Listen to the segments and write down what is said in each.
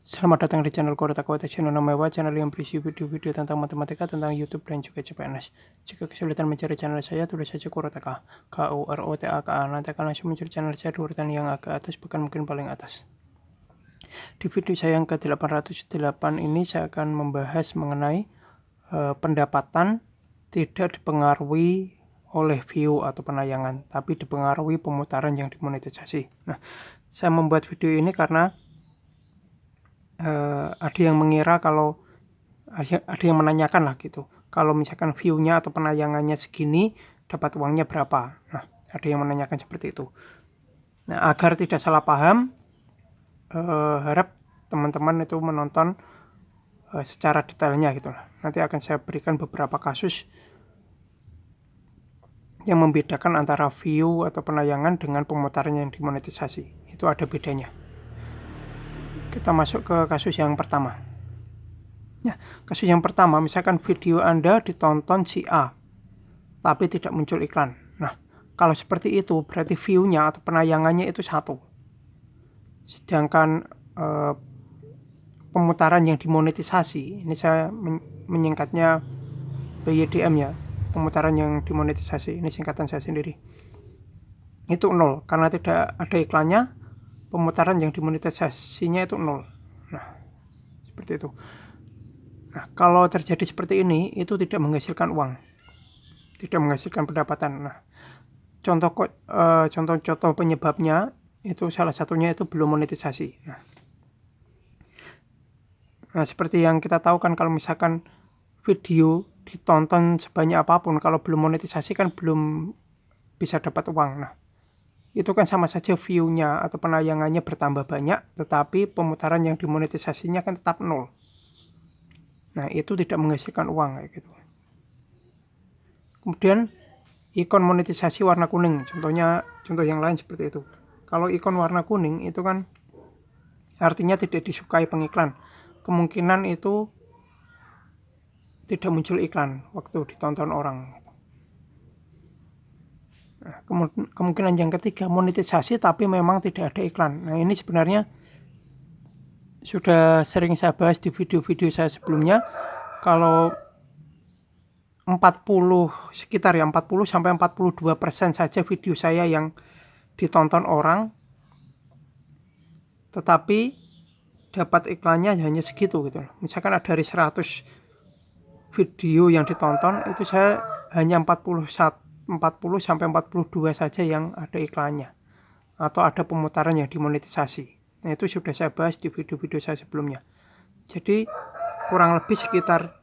Selamat datang di channel Kota Channel Mewah, channel yang berisi video-video tentang matematika, tentang YouTube dan juga CPNS. Jika kesulitan mencari channel saya, tulis saja Kurotaka, Kurotaka. Nanti akan langsung muncul channel saya di urutan yang agak atas, bahkan mungkin paling atas. Di video saya yang ke-808 ini saya akan membahas mengenai pendapatan tidak dipengaruhi oleh view atau penayangan, tapi dipengaruhi pemutaran yang dimonetisasi. Nah, saya membuat video ini karena ada yang mengira kalau ada yang menanyakan lah gitu, kalau misalkan view-nya atau penayangannya segini dapat uangnya berapa. Nah, ada yang menanyakan seperti itu. Nah, agar tidak salah paham, harap teman-teman itu menonton secara detailnya gitu lah. Nanti akan saya berikan beberapa kasus yang membedakan antara view atau penayangan dengan pemutaran yang dimonetisasi. Itu ada bedanya. Kita masuk ke kasus yang pertama. Ya, kasus yang pertama, misalkan video Anda ditonton si A, tapi tidak muncul iklan. Nah, kalau seperti itu, berarti view-nya atau penayangannya itu 1. Sedangkan pemutaran yang dimonetisasi, ini saya menyingkatnya PYDM ya, pemutaran yang dimonetisasi, ini singkatan saya sendiri, itu 0, karena tidak ada iklannya, pemutaran yang dimonetisasinya itu 0. Nah, seperti itu. Nah, kalau terjadi seperti ini, itu tidak menghasilkan uang, tidak menghasilkan pendapatan. Nah, contoh penyebabnya itu salah satunya itu belum monetisasi. Nah, seperti yang kita tahu kan, kalau misalkan video ditonton sebanyak apapun, kalau belum monetisasi kan belum bisa dapat uang. Nah, itu kan sama saja view-nya atau penayangannya bertambah banyak, tetapi pemutaran yang dimonetisasinya kan tetap 0. Nah, itu tidak menghasilkan uang kayak gitu. Kemudian ikon monetisasi warna kuning, contoh yang lain seperti itu. Kalau ikon warna kuning itu kan artinya tidak disukai pengiklan. Kemungkinan itu tidak muncul iklan waktu ditonton orang. Nah, kemungkinan yang ketiga, monetisasi tapi memang tidak ada iklan. Nah, ini sebenarnya sudah sering saya bahas di video-video saya sebelumnya. Kalau 40 saja video saya yang ditonton orang, tetapi dapat iklannya hanya segitu gitu. Misalkan ada dari 100 video yang ditonton, itu saya hanya 40 sampai 42 saja yang ada iklannya atau ada pemutaran yang dimonetisasi. Nah, itu sudah saya bahas di video-video saya sebelumnya. Jadi kurang lebih sekitar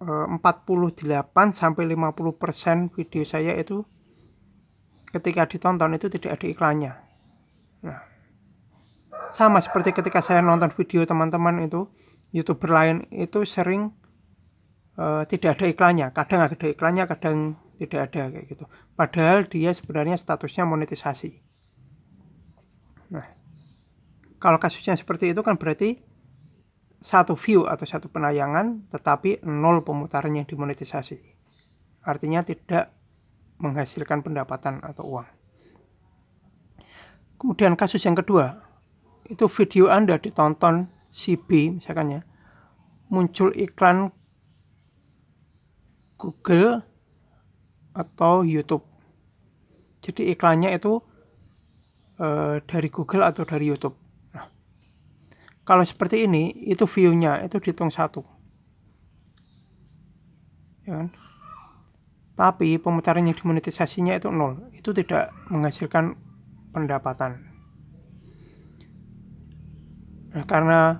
48 sampai 50% video saya itu ketika ditonton itu tidak ada iklannya. Nah, sama seperti ketika saya nonton video teman-teman itu, YouTuber lain itu sering tidak ada iklannya, kadang ada iklannya, kadang tidak ada kayak gitu. Padahal dia sebenarnya statusnya monetisasi. Nah, kalau kasusnya seperti itu kan berarti 1 view atau 1 penayangan, tetapi 0 pemutaran yang dimonetisasi. Artinya tidak menghasilkan pendapatan atau uang. Kemudian kasus yang kedua, itu video Anda ditonton si B misalkan ya, muncul iklan Google atau YouTube. Jadi iklannya itu dari Google atau dari YouTube. Nah, kalau seperti ini, itu view-nya itu dihitung 1. Ya kan? Tapi pemutaran yang dimonetisasinya itu 0. Itu tidak menghasilkan pendapatan. Nah, karena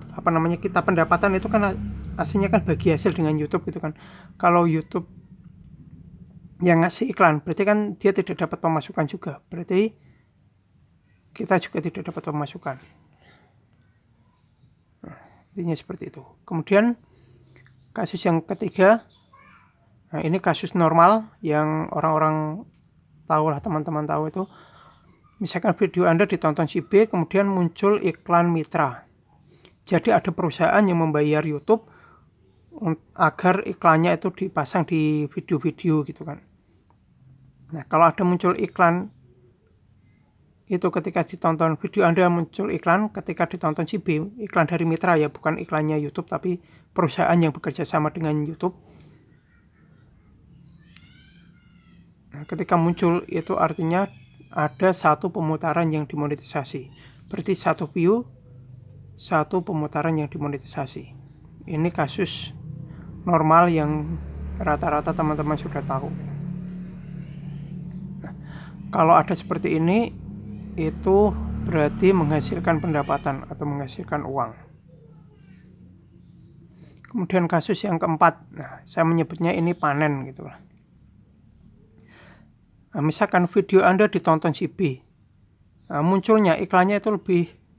kita pendapatan itu kan aslinya kan bagi hasil dengan YouTube gitu kan. Kalau YouTube yang ngasih iklan, berarti kan dia tidak dapat pemasukan juga. Berarti kita juga tidak dapat pemasukan. Nah, intinya seperti itu. Kemudian kasus yang ketiga, nah ini kasus normal yang orang-orang tahu lah, teman-teman tahu itu. Misalkan video Anda ditonton si B, kemudian muncul iklan mitra. Jadi ada perusahaan yang membayar YouTube agar iklannya itu dipasang di video-video gitu kan. Nah, kalau ada muncul iklan itu ketika ditonton video Anda muncul iklan, ketika ditonton si B, iklan dari mitra ya, bukan iklannya YouTube, tapi perusahaan yang bekerja sama dengan YouTube. Nah, ketika muncul itu artinya ada satu pemutaran yang dimonetisasi. Berarti satu view, satu pemutaran yang dimonetisasi. Ini kasus normal yang rata-rata teman-teman sudah tahu. Nah, kalau ada seperti ini, itu berarti menghasilkan pendapatan atau menghasilkan uang. Kemudian kasus yang keempat, nah saya menyebutnya ini panen gitu lah. Nah, misalkan video Anda ditonton si B, nah, munculnya iklannya itu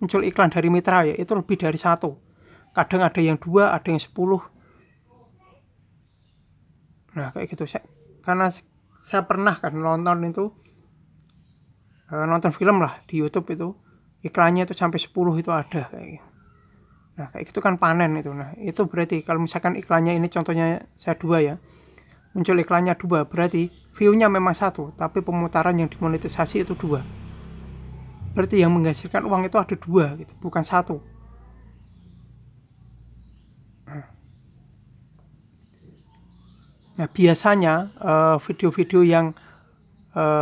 muncul iklan dari mitra ya, itu lebih dari satu. Kadang ada yang 2, ada yang 10. Nah kayak gitu, karena saya pernah kan nonton film lah di YouTube itu, iklannya itu sampai 10 itu ada kayak gitu. Nah kayak gitu kan panen itu. Nah itu berarti kalau misalkan iklannya ini contohnya saya 2 ya, muncul iklannya 2, berarti view-nya memang 1, tapi pemutaran yang dimonetisasi itu 2. Berarti yang menghasilkan uang itu ada 2 gitu, bukan 1. Nah biasanya video-video yang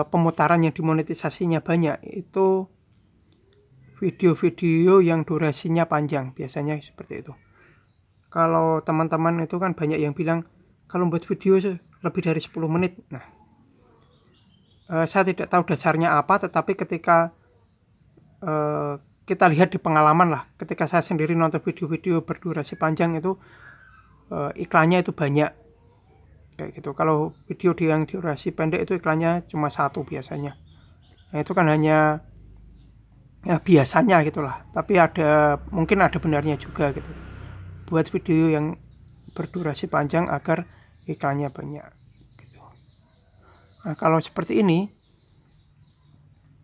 pemutaran yang dimonetisasinya banyak itu video-video yang durasinya panjang, biasanya seperti itu. Kalau teman-teman itu kan banyak yang bilang kalau buat video lebih dari 10 menit. Nah, saya tidak tahu dasarnya apa, tetapi ketika kita lihat di pengalaman lah, ketika saya sendiri nonton video-video berdurasi panjang itu iklannya itu banyak kayak gitu. Kalau video yang durasi pendek itu iklannya cuma 1 biasanya. Nah itu kan hanya ya biasanya gitulah, tapi mungkin ada benarnya juga gitu, buat video yang berdurasi panjang agar iklannya banyak gitu. Nah kalau seperti ini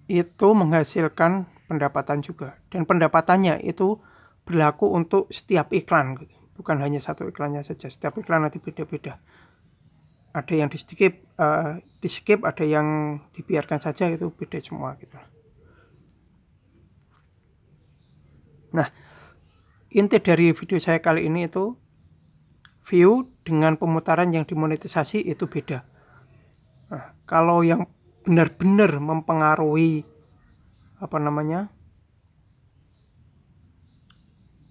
itu menghasilkan pendapatan juga, dan pendapatannya itu berlaku untuk setiap iklan gitu. Bukan hanya satu iklannya saja, setiap iklan nanti beda-beda. Ada yang di skip, ada yang dibiarkan saja, itu beda semua gitu. Nah, inti dari video saya kali ini itu view dengan pemutaran yang dimonetisasi itu beda. Nah, kalau yang benar-benar mempengaruhi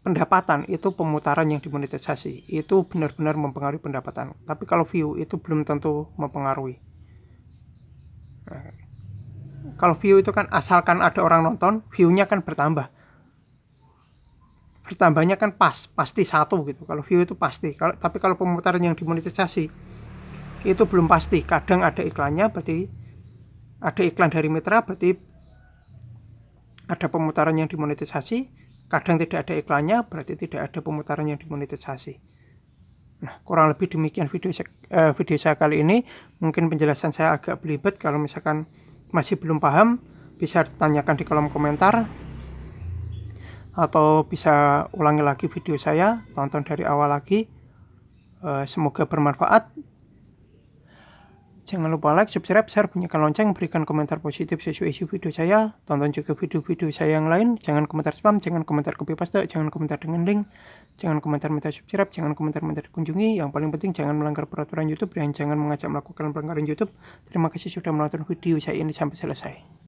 pendapatan itu pemutaran yang dimonetisasi, itu benar-benar mempengaruhi pendapatan. Tapi kalau view itu belum tentu mempengaruhi. Nah, kalau view itu kan asalkan ada orang nonton, view-nya kan bertambah. Bertambahnya kan pasti 1 gitu. Kalau view itu pasti. Tapi kalau pemutaran yang dimonetisasi itu belum pasti. Kadang ada iklannya, berarti ada iklan dari mitra, berarti ada pemutaran yang dimonetisasi. Kadang tidak ada iklannya, berarti tidak ada pemutaran yang dimonetisasi. Nah, kurang lebih demikian video saya kali ini. Mungkin penjelasan saya agak belibet. Kalau misalkan masih belum paham, bisa ditanyakan di kolom komentar, atau bisa ulangi lagi video saya, tonton dari awal lagi. Semoga bermanfaat. Jangan lupa like, subscribe, share, bunyikan lonceng, berikan komentar positif sesuai isi video saya. Tonton juga video-video saya yang lain. Jangan komentar spam, jangan komentar copy paste, jangan komentar dengan link, jangan komentar minta subscribe, jangan komentar minta dikunjungi. Yang paling penting jangan melanggar peraturan YouTube dan jangan mengajak melakukan pelanggaran YouTube. Terima kasih sudah menonton video saya ini sampai selesai.